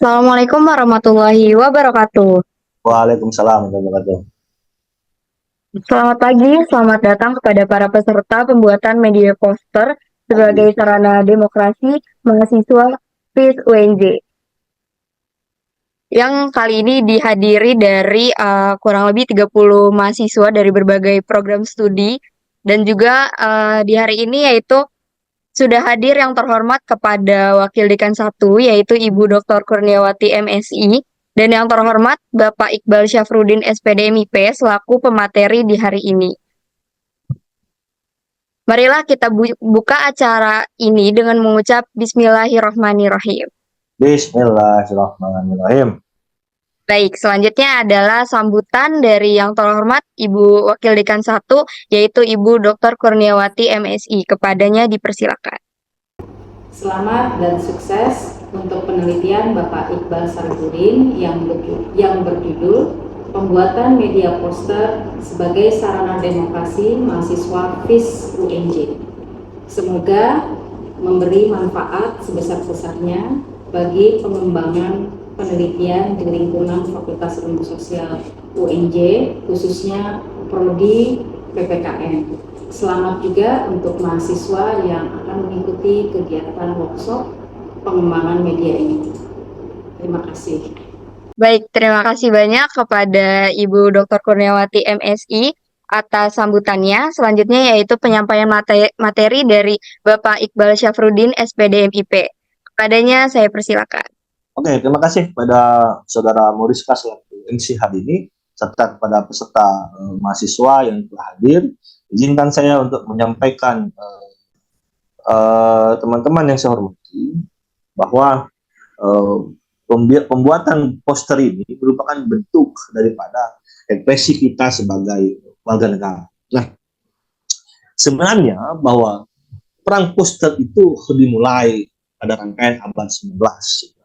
Assalamualaikum warahmatullahi wabarakatuh. Waalaikumsalam warahmatullahi wabarakatuh. Selamat pagi, selamat datang kepada para peserta pembuatan media poster Pagi. sebagai sarana demokrasi mahasiswa FIS UNJ. Yang kali ini dihadiri dari kurang lebih 30 mahasiswa dari berbagai program studi dan juga di hari ini yaitu sudah hadir yang terhormat kepada Wakil Dekan 1 yaitu Ibu Dr. Kurniawati MSI dan yang terhormat Bapak Iqbal Syafruddin SPD MIP selaku pemateri di hari ini. Marilah kita buka acara ini dengan mengucap Bismillahirrahmanirrahim. Bismillahirrahmanirrahim. Baik, selanjutnya adalah sambutan dari yang terhormat Ibu Wakil Dekan 1 yaitu Ibu Dr. Kurniawati MSI. Kepadanya dipersilakan. Selamat dan sukses untuk penelitian Bapak Iqbal Syafruddin yang berjudul Pembuatan Media Poster sebagai Sarana Demokrasi Mahasiswa FIS UNJ. Semoga memberi manfaat sebesar-besarnya bagi pengembangan penelitian di lingkungan Fakultas Ilmu Sosial UNJ, khususnya Prodi PPKN. Selamat juga untuk mahasiswa yang akan mengikuti kegiatan workshop pengembangan media ini. Terima kasih. Baik, terima kasih banyak kepada Ibu Dr. Kurniawati MSI atas sambutannya. Selanjutnya yaitu penyampaian materi dari Bapak Iqbal Syafruddin SPD MIP. Kepadanya saya persilakan. Oke, terima kasih kepada Saudara Moriska selaku MC hari ini, serta kepada peserta mahasiswa yang telah hadir. Izinkan saya untuk menyampaikan teman-teman yang saya hormati bahwa pembuatan poster ini merupakan bentuk daripada ekspresi kita sebagai warga negara. Nah, sebenarnya bahwa perang poster itu dimulai pada rangkaian abad 19,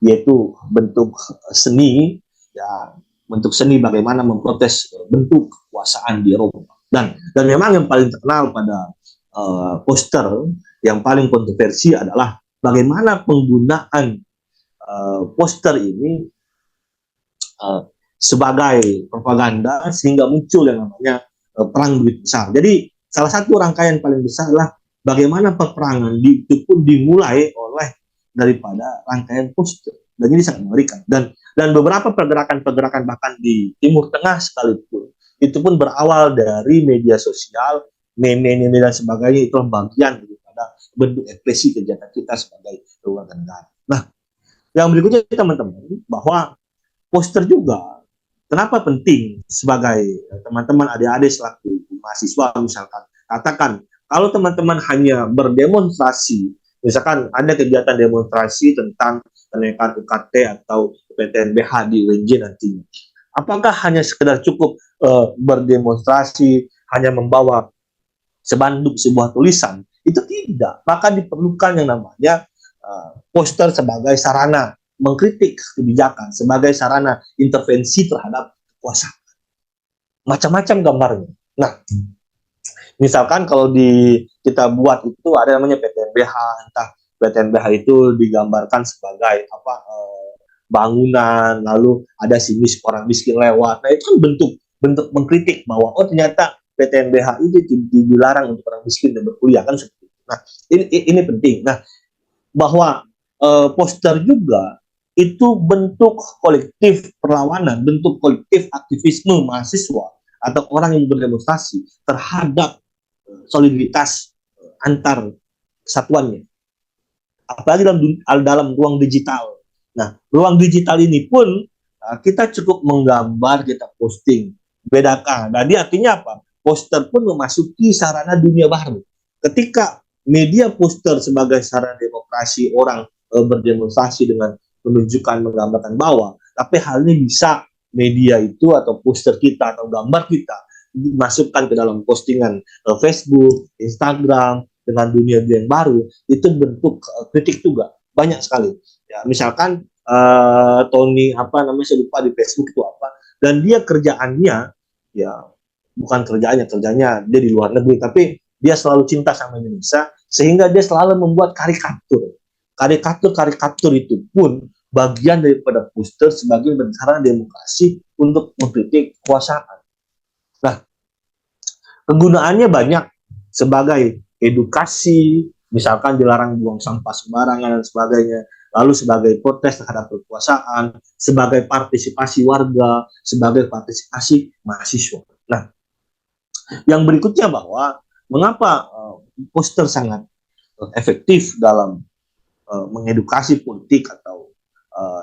yaitu bentuk seni, ya, bentuk seni bagaimana memprotes bentuk kekuasaan di Eropa. Dan memang yang paling terkenal pada poster yang paling kontroversi adalah bagaimana penggunaan poster ini sebagai propaganda sehingga muncul yang namanya perang duit besar. Jadi salah satu rangkaian paling besar adalah bagaimana peperangan itu pun dimulai oleh daripada rangkaian poster. Dan ini sangat mengerikan. Dan beberapa pergerakan-pergerakan bahkan di Timur Tengah sekalipun itu pun berawal dari media sosial, meme dan sebagainya. Itu bagian daripada bentuk ekspresi kegiatan kita sebagai warga negara. Nah, yang berikutnya teman-teman, bahwa poster juga kenapa penting sebagai teman-teman adik-adik selaku mahasiswa, misalkan katakan kalau teman-teman hanya berdemonstrasi, misalkan ada kegiatan demonstrasi tentang kenaikan UKT atau PTNBH di UNJ nantinya, apakah hanya sekedar cukup berdemonstrasi, hanya membawa sebanduk sebuah tulisan? Itu tidak, maka diperlukan yang namanya poster sebagai sarana mengkritik kebijakan, sebagai sarana intervensi terhadap kekuasaan. Macam-macam gambarnya. Nah, misalkan kalau kita buat itu ada namanya PTNBH, entah PTNBH itu digambarkan sebagai bangunan, lalu ada orang miskin lewat. Nah, itu kan bentuk mengkritik bahwa oh ternyata PTNBH itu dilarang untuk orang miskin dan berkuliah, kan seperti itu. Nah, ini penting. Nah, bahwa poster juga itu bentuk kolektif perlawanan, bentuk kolektif aktivisme mahasiswa atau orang yang berdemonstrasi terhadap soliditas antar kesatuannya, apalagi dalam ruang digital. Nah, ruang digital ini pun kita cukup menggambar, kita posting, bedakan. Jadi artinya apa? Poster pun memasuki sarana dunia baru. Ketika media poster sebagai sarana demokrasi, orang berdemonstrasi dengan menunjukkan, menggambarkan bahwa, tapi hal ini bisa media itu atau poster kita atau gambar kita dimasukkan ke dalam postingan Facebook, Instagram dengan dunia yang baru, itu bentuk kritik juga banyak sekali. Ya, misalkan Tony saya lupa di Facebook itu apa, dan dia kerjaannya ya bukan kerjanya dia di luar negeri, tapi dia selalu cinta sama Indonesia, sehingga dia selalu membuat karikatur itu pun bagian daripada poster sebagai sarana demokrasi untuk mengkritik kekuasaan. Nah, kegunaannya banyak sebagai edukasi, misalkan dilarang buang sampah sembarangan dan sebagainya, lalu sebagai protes terhadap kekuasaan, sebagai partisipasi warga, sebagai partisipasi mahasiswa. Nah, yang berikutnya bahwa mengapa poster sangat efektif dalam mengedukasi politik atau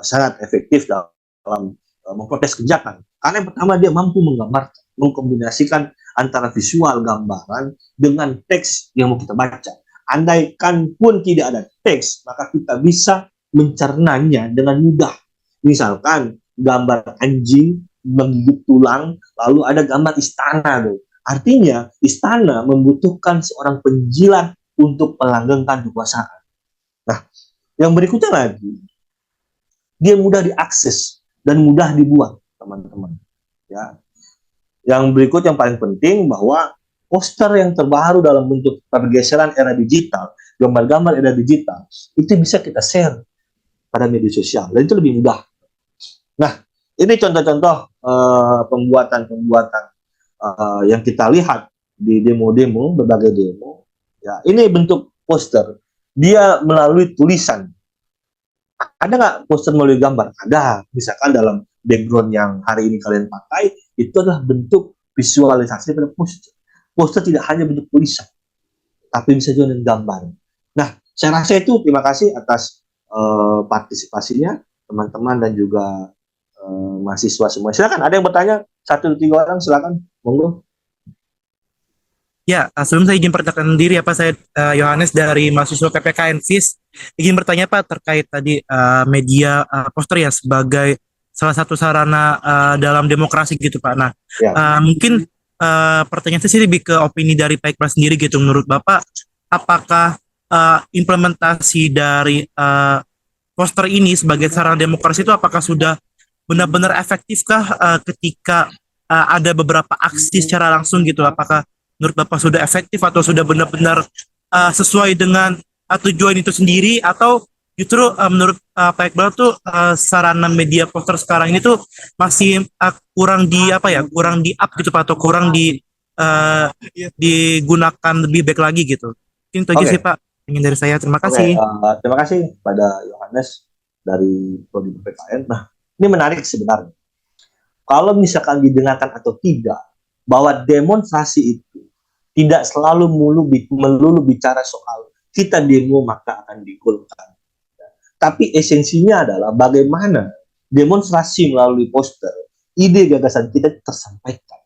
sangat efektif dalam memprotes kejahatan. Karena yang pertama dia mampu menggambarkan, mengkombinasikan antara visual gambaran dengan teks yang mau kita baca. Andaikan pun tidak ada teks, maka kita bisa mencernanya dengan mudah. Misalkan gambar anjing menggigit tulang, lalu ada gambar istana tuh. Artinya istana membutuhkan seorang penjilat untuk melanggengkan kekuasaan. Nah, yang berikutnya lagi, dia mudah diakses dan mudah dibuat, teman-teman. Ya. Yang berikut yang paling penting bahwa poster yang terbaru dalam bentuk pergeseran era digital, gambar-gambar era digital, itu bisa kita share pada media sosial dan itu lebih mudah. Nah, ini contoh-contoh pembuatan-pembuatan yang kita lihat di demo-demo, berbagai demo. Ya, ini bentuk poster. Dia melalui tulisan. Ada nggak poster melalui gambar? Ada. Misalkan dalam background yang hari ini kalian pakai, itu adalah bentuk visualisasi pada poster. Poster tidak hanya bentuk tulisan, tapi bisa juga dengan gambar. Nah, saya rasa itu terima kasih atas partisipasinya teman-teman dan juga mahasiswa semua. Silakan, ada yang bertanya? 1-3 orang, silakan. Monggo. Ya, sebelum saya izin perkenalkan diri, saya Yohanes dari mahasiswa PPKN FIS. Izin bertanya Pak terkait tadi media poster ya sebagai salah satu sarana dalam demokrasi gitu Pak. Nah, mungkin pertanyaan saya sih lebih ke opini dari Pak Iqbal sendiri gitu. Menurut Bapak, apakah implementasi dari poster ini sebagai sarana demokrasi itu apakah sudah benar-benar efektifkah ketika ada beberapa aksi secara langsung gitu? Apakah menurut Bapak sudah efektif atau sudah benar-benar sesuai dengan tujuan itu sendiri, atau justru menurut Pak Iqbal tuh sarana media poster sekarang ini tuh masih kurang kurang di up gitu Pak, atau kurang digunakan lebih baik lagi gitu? Mungkin itu aja sih Pak, ingin dari saya. Terima kasih. Terima kasih pada Yohanes dari Prodi PPKN. Nah, ini menarik sebenarnya. Kalau misalkan didengarkan atau tidak, bahwa demonstrasi itu tidak selalu melulu bicara soal kita demo maka akan digolkan. Tapi esensinya adalah bagaimana demonstrasi melalui poster, ide gagasan kita tersampaikan.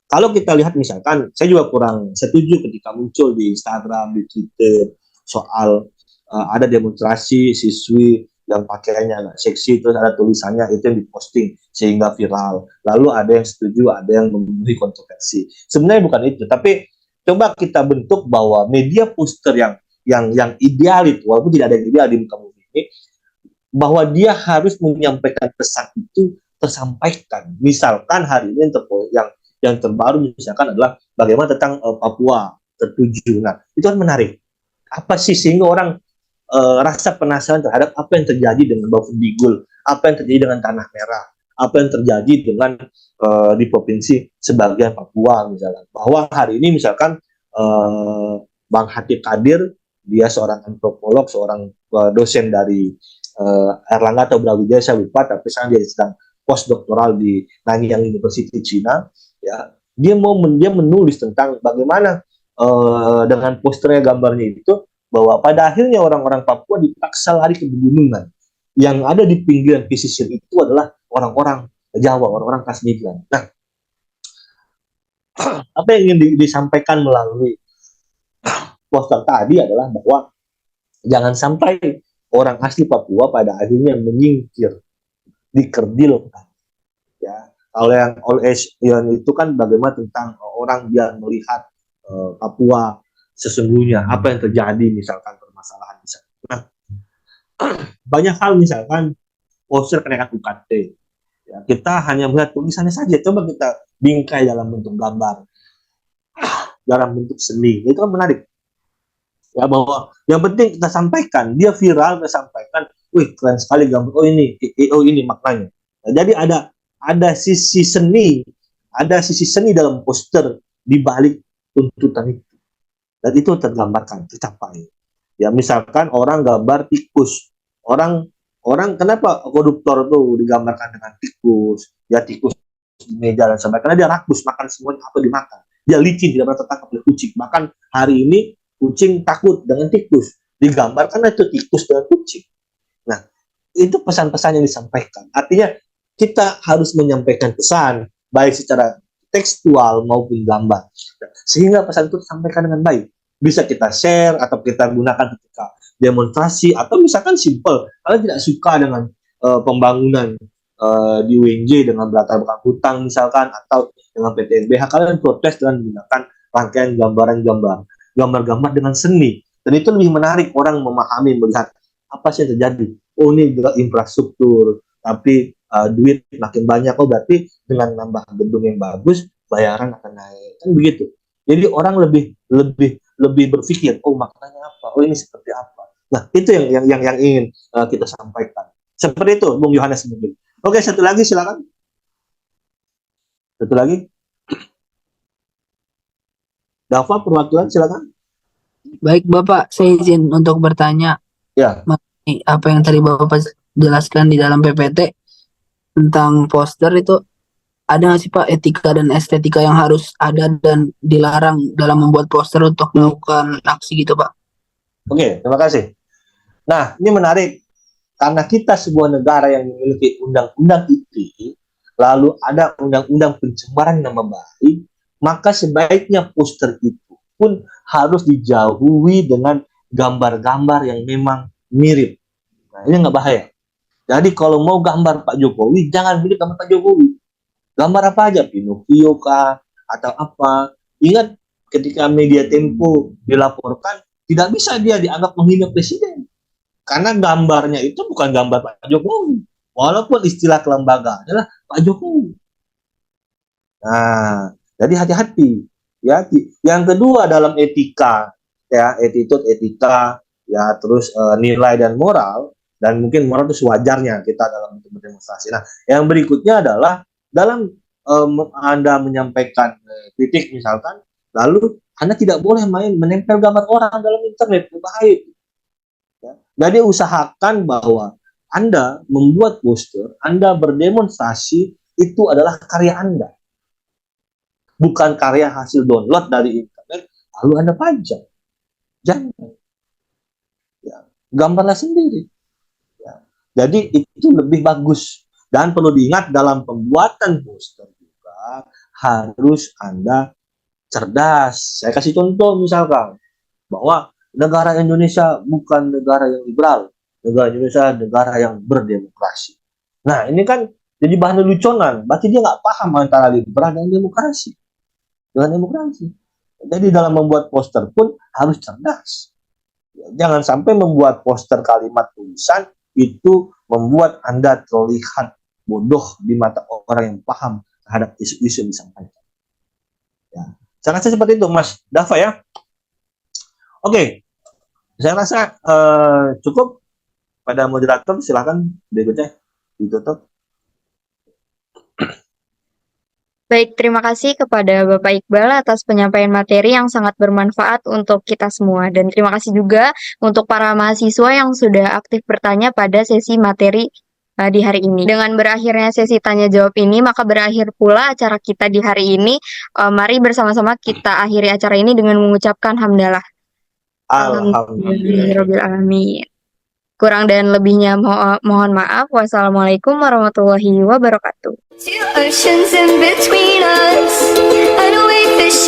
Kalau kita lihat misalkan, saya juga kurang setuju ketika muncul di Instagram, di Twitter, soal ada demonstrasi siswi yang pakaiannya agak seksi, terus ada tulisannya itu yang diposting sehingga viral. Lalu ada yang setuju, ada yang memenuhi kontroversi. Sebenarnya bukan itu, tapi coba kita bentuk bahwa media poster yang ideal itu, walaupun tidak ada yang ideal di muka bumi ini, bahwa dia harus menyampaikan pesan itu tersampaikan. Misalkan hari ini yang terbaru misalkan adalah bagaimana tentang Papua tertuju. Nah, itu kan menarik. Apa sih sehingga orang rasa penasaran terhadap apa yang terjadi dengan Baufudigul, apa yang terjadi dengan Tanah Merah, apa yang terjadi dengan di provinsi sebagian Papua misalkan. Bahwa hari ini misalkan Bang Hatip Kadir, dia seorang antropolog, seorang dosen dari Erlangga atau Brawijaya, saya lupa, tapi sekarang dia sedang postdoktoral di Nanyang University Cina. Ya, dia menulis tentang bagaimana dengan posternya, gambarnya itu, bahwa pada akhirnya orang-orang Papua dipaksa lari ke pegunungan. Yang ada di pinggiran pesisir itu adalah orang-orang Jawa, orang-orang khas migran. Nah, apa yang ingin disampaikan melalui poster tadi adalah bahwa jangan sampai orang asli Papua pada akhirnya menyingkir, dikerdilkan. Ya, kalau yang all Asian itu kan bagaimana tentang orang biar melihat Papua sesungguhnya apa yang terjadi, misalkan permasalahan misalkan. Nah, banyak hal misalkan poster kenaikan UKT. Ya, kita hanya melihat tulisannya saja, coba kita bingkai dalam bentuk gambar, dalam bentuk seni, itu kan menarik. Ya, bahwa yang penting kita sampaikan, dia viral, kita sampaikan, wih keren sekali gambar, oh ini maknanya. Nah, jadi ada sisi seni dalam poster di balik tuntutan itu, dan itu tergambarkan, tercapai. Ya misalkan orang gambar tikus, orang orang kenapa koruptor tuh digambarkan dengan tikus, ya tikus di meja dan sebagainya, karena dia rakus makan semuanya apa dimakan, dia licin, tidak pernah tertangkap oleh kucing. Bahkan hari ini kucing takut dengan tikus, digambarkan itu tikus dengan kucing. Nah, itu pesan-pesan yang disampaikan. Artinya kita harus menyampaikan pesan baik secara tekstual maupun gambar, sehingga pesan itu disampaikan dengan baik. Bisa kita share atau kita gunakan ketika demonstrasi, atau misalkan simple, kalian tidak suka dengan pembangunan di UNJ dengan berlatar belakang hutang misalkan, atau dengan PT LBH, kalian protes dengan menggunakan rangkaian gambar-gambar dengan seni, dan itu lebih menarik orang memahami, melihat apa sih yang terjadi. Oh ini juga infrastruktur, tapi duit makin banyak, oh berarti dengan nambah gedung yang bagus bayaran akan naik, kan begitu. Jadi orang lebih berpikir, oh maknanya apa, oh ini seperti apa. Nah itu yang ingin kita sampaikan. Seperti itu Bung Yohanes mungkin. Oke, satu lagi silakan. Satu lagi. Dava perwakilan silakan. Baik Bapak, saya izin untuk bertanya Ya. mengenai apa yang tadi Bapak jelaskan di dalam PPT tentang poster itu. Ada nggak sih Pak etika dan estetika yang harus ada dan dilarang dalam membuat poster untuk melakukan aksi gitu Pak? Oke, terima kasih. Nah, ini menarik. Karena kita sebuah negara yang memiliki undang-undang ITE, lalu ada undang-undang pencemaran nama baik, maka sebaiknya poster itu pun harus dijauhi dengan gambar-gambar yang memang mirip. Nah, ini nggak bahaya. Jadi kalau mau gambar Pak Jokowi, jangan mirip gambar Pak Jokowi. Gambar apa aja, Pinocchio kah, atau apa. Ingat ketika media Tempo dilaporkan, tidak bisa dia dianggap menghina presiden. Karena gambarnya itu bukan gambar Pak Jokowi. Walaupun istilah kelembagaan adalah Pak Jokowi. Nah, jadi hati-hati. Ya, yang kedua dalam etika, ya, attitude, etika, ya, terus nilai dan moral, dan mungkin moral itu sewajarnya kita dalam berdemonstrasi. Nah, yang berikutnya adalah dalam Anda menyampaikan kritik misalkan, lalu Anda tidak boleh menempel gambar orang dalam internet, berbahaya. Ya. Jadi usahakan bahwa Anda membuat poster, Anda berdemonstrasi, itu adalah karya Anda. Bukan karya hasil download dari internet, lalu Anda pajang. Jangan. Ya. Gambarlah sendiri. Ya. Jadi itu lebih bagus. Dan perlu diingat dalam pembuatan poster juga harus Anda cerdas. Saya kasih contoh misalkan, bahwa negara Indonesia bukan negara yang liberal. Negara Indonesia negara yang berdemokrasi. Nah ini kan jadi bahan leluconan. Berarti dia nggak paham antara liberal dan demokrasi. Dengan demokrasi. Jadi dalam membuat poster pun harus cerdas. Jangan sampai membuat poster kalimat tulisan itu membuat Anda terlihat bodoh di mata orang yang paham terhadap isu-isu yang disampaikan. Ya. Saya rasa seperti itu, Mas Dava ya. Oke, saya rasa cukup. Pada moderator, silakan berikutnya ditutup. Baik, terima kasih kepada Bapak Iqbal atas penyampaian materi yang sangat bermanfaat untuk kita semua. Dan terima kasih juga untuk para mahasiswa yang sudah aktif bertanya pada sesi materi di hari ini. Dengan berakhirnya sesi tanya jawab ini, maka berakhir pula acara kita di hari ini. Mari bersama-sama kita akhiri acara ini dengan mengucapkan hamdalah. Alhamdulillahirrahmanirrahim. Kurang dan lebihnya mohon maaf. Wassalamualaikum warahmatullahi wabarakatuh. Two oceans in between us, and we fish